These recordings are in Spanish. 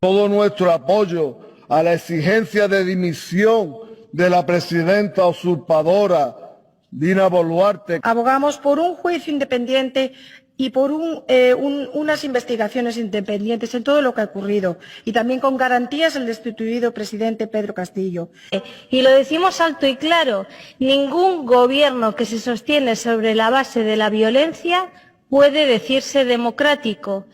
todo nuestro apoyo a la exigencia de dimisión de la presidenta usurpadora Dina Boluarte. Abogamos por un juicio independiente y por unas investigaciones independientes en todo lo que ha ocurrido y también con garantías al destituido presidente Pedro Castillo. Y lo decimos alto y claro, ningún gobierno que se sostiene sobre la base de la violencia puede decirse democrático.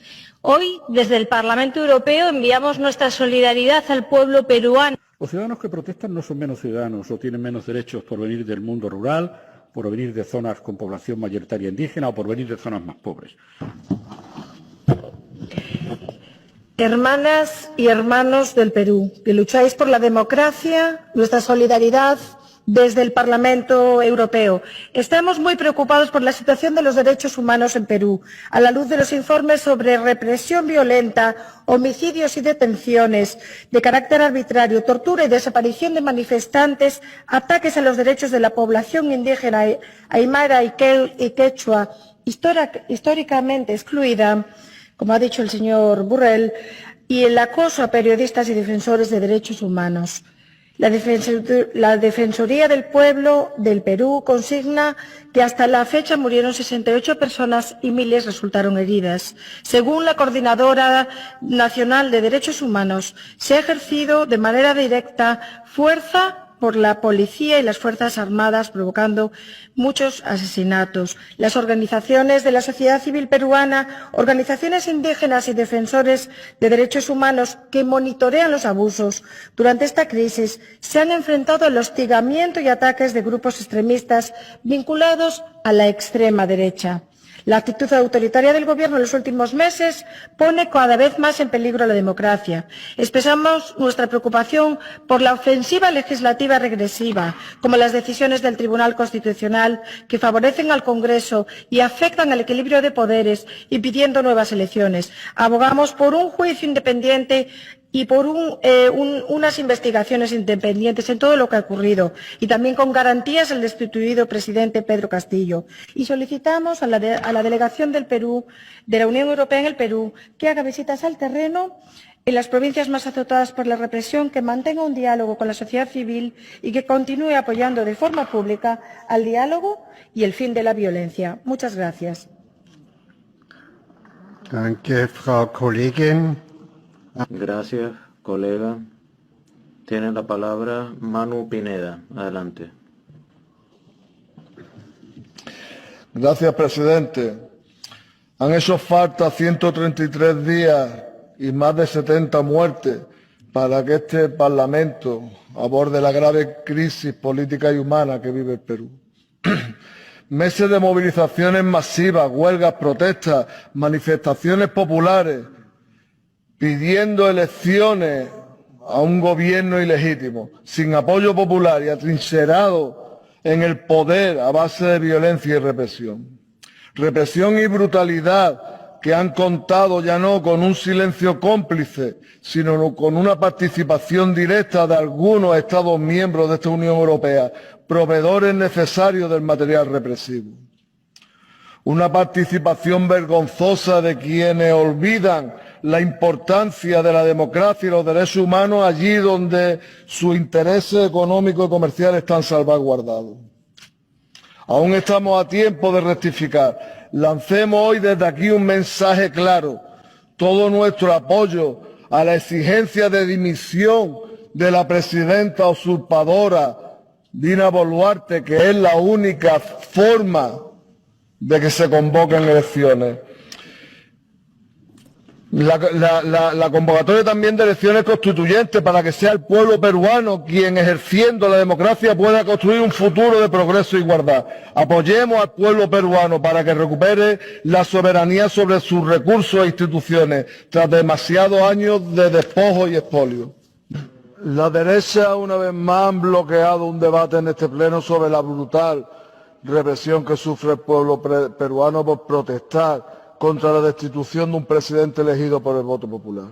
Hoy, desde el Parlamento Europeo, enviamos nuestra solidaridad al pueblo peruano. Los ciudadanos que protestan no son menos ciudadanos o tienen menos derechos por venir del mundo rural, por venir de zonas con población mayoritaria indígena o por venir de zonas más pobres. Hermanas y hermanos del Perú, que lucháis por la democracia, nuestra solidaridad desde el Parlamento Europeo. Estamos muy preocupados por la situación de los derechos humanos en Perú, a la luz de los informes sobre represión violenta, homicidios y detenciones de carácter arbitrario, tortura y desaparición de manifestantes, ataques a los derechos de la población indígena aymara y quechua, históricamente excluida, como ha dicho el señor Borrell, y el acoso a periodistas y defensores de derechos humanos. La Defensoría del Pueblo del Perú consigna que hasta la fecha murieron 68 personas y miles resultaron heridas. Según la Coordinadora Nacional de Derechos Humanos, se ha ejercido de manera directa fuerza por la policía y las Fuerzas Armadas, provocando muchos asesinatos. Las organizaciones de la sociedad civil peruana, organizaciones indígenas y defensores de derechos humanos que monitorean los abusos durante esta crisis se han enfrentado al hostigamiento y ataques de grupos extremistas vinculados a la extrema derecha. La actitud autoritaria del Gobierno en los últimos meses pone cada vez más en peligro la democracia. Expresamos nuestra preocupación por la ofensiva legislativa regresiva, como las decisiones del Tribunal Constitucional que favorecen al Congreso y afectan al equilibrio de poderes, impidiendo nuevas elecciones. Abogamos por un juicio independiente y por unas investigaciones independientes en todo lo que ha ocurrido y también con garantías al destituido presidente Pedro Castillo. Y solicitamos a la delegación del Perú, de la Unión Europea en el Perú, que haga visitas al terreno en las provincias más azotadas por la represión, que mantenga un diálogo con la sociedad civil y que continúe apoyando de forma pública al diálogo y el fin de la violencia. Muchas gracias. Danke, Frau Kollegin. Gracias, colega. Tiene la palabra Manu Pineda. Adelante. Gracias, presidente. Han hecho falta 133 días y más de 70 muertes para que este Parlamento aborde la grave crisis política y humana que vive el Perú. Meses de movilizaciones masivas, huelgas, protestas, manifestaciones populares, pidiendo elecciones a un gobierno ilegítimo, sin apoyo popular y atrincherado en el poder a base de violencia y represión. Represión y brutalidad que han contado ya no con un silencio cómplice, sino con una participación directa de algunos Estados miembros de esta Unión Europea, proveedores necesarios del material represivo. Una participación vergonzosa de quienes olvidan la importancia de la democracia y los derechos humanos allí donde sus intereses económicos y comerciales están salvaguardados. Aún estamos a tiempo de rectificar. Lancemos hoy desde aquí un mensaje claro. Todo nuestro apoyo a la exigencia de dimisión de la presidenta usurpadora Dina Boluarte, que es la única forma de que se convoquen elecciones. La convocatoria también de elecciones constituyentes para que sea el pueblo peruano quien, ejerciendo la democracia, pueda construir un futuro de progreso e igualdad. Apoyemos al pueblo peruano para que recupere la soberanía sobre sus recursos e instituciones tras demasiados años de despojo y expolio. La derecha, una vez más, han bloqueado un debate en este pleno sobre la brutal represión que sufre el pueblo peruano por protestar contra la destitución de un presidente elegido por el voto popular.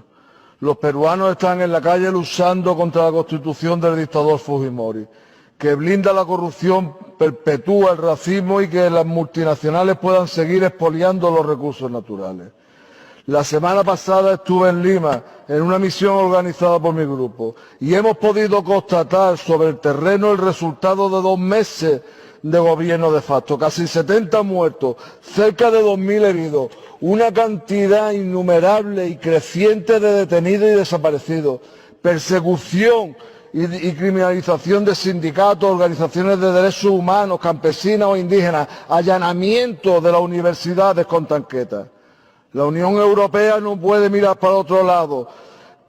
Los peruanos están en la calle luchando contra la constitución del dictador Fujimori, que blinda la corrupción, perpetúa el racismo y que las multinacionales puedan seguir expoliando los recursos naturales. La semana pasada estuve en Lima, en una misión organizada por mi grupo, y hemos podido constatar sobre el terreno el resultado de 2 meses de gobierno de facto. Casi 70 muertos, cerca de 2.000 heridos, una cantidad innumerable y creciente de detenidos y desaparecidos, persecución y criminalización de sindicatos, organizaciones de derechos humanos, campesinas o indígenas, allanamiento de las universidades con tanquetas. La Unión Europea no puede mirar para otro lado.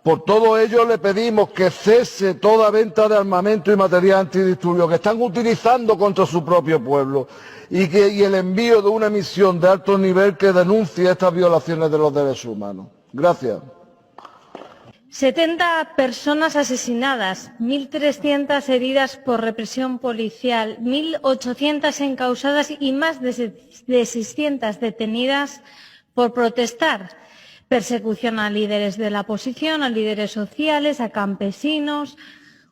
Por todo ello le pedimos que cese toda venta de armamento y material antidisturbios que están utilizando contra su propio pueblo y el envío de una misión de alto nivel que denuncie estas violaciones de los derechos humanos. Gracias. 70 personas asesinadas, 1.300 heridas por represión policial, 1.800 encausadas y más de 600 detenidas por protestar. Persecución a líderes de la oposición, a líderes sociales, a campesinos.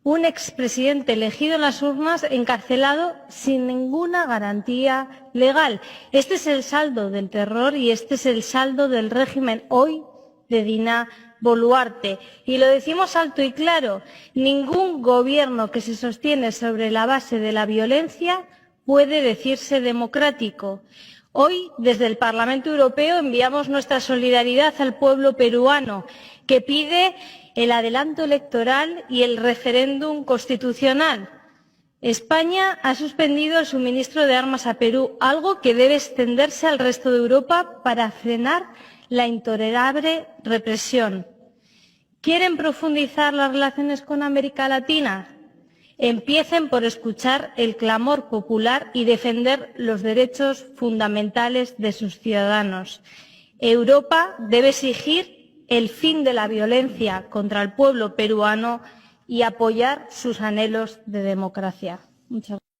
Un expresidente elegido en las urnas encarcelado sin ninguna garantía legal. Este es el saldo del terror y este es el saldo del régimen hoy de Dina Boluarte. Y lo decimos alto y claro, ningún gobierno que se sostiene sobre la base de la violencia puede decirse democrático. Hoy, desde el Parlamento Europeo, enviamos nuestra solidaridad al pueblo peruano, que pide el adelanto electoral y el referéndum constitucional. España ha suspendido el suministro de armas a Perú, algo que debe extenderse al resto de Europa para frenar la intolerable represión. ¿Quieren profundizar las relaciones con América Latina? Empiecen por escuchar el clamor popular y defender los derechos fundamentales de sus ciudadanos. Europa debe exigir el fin de la violencia contra el pueblo peruano y apoyar sus anhelos de democracia. Muchas gracias.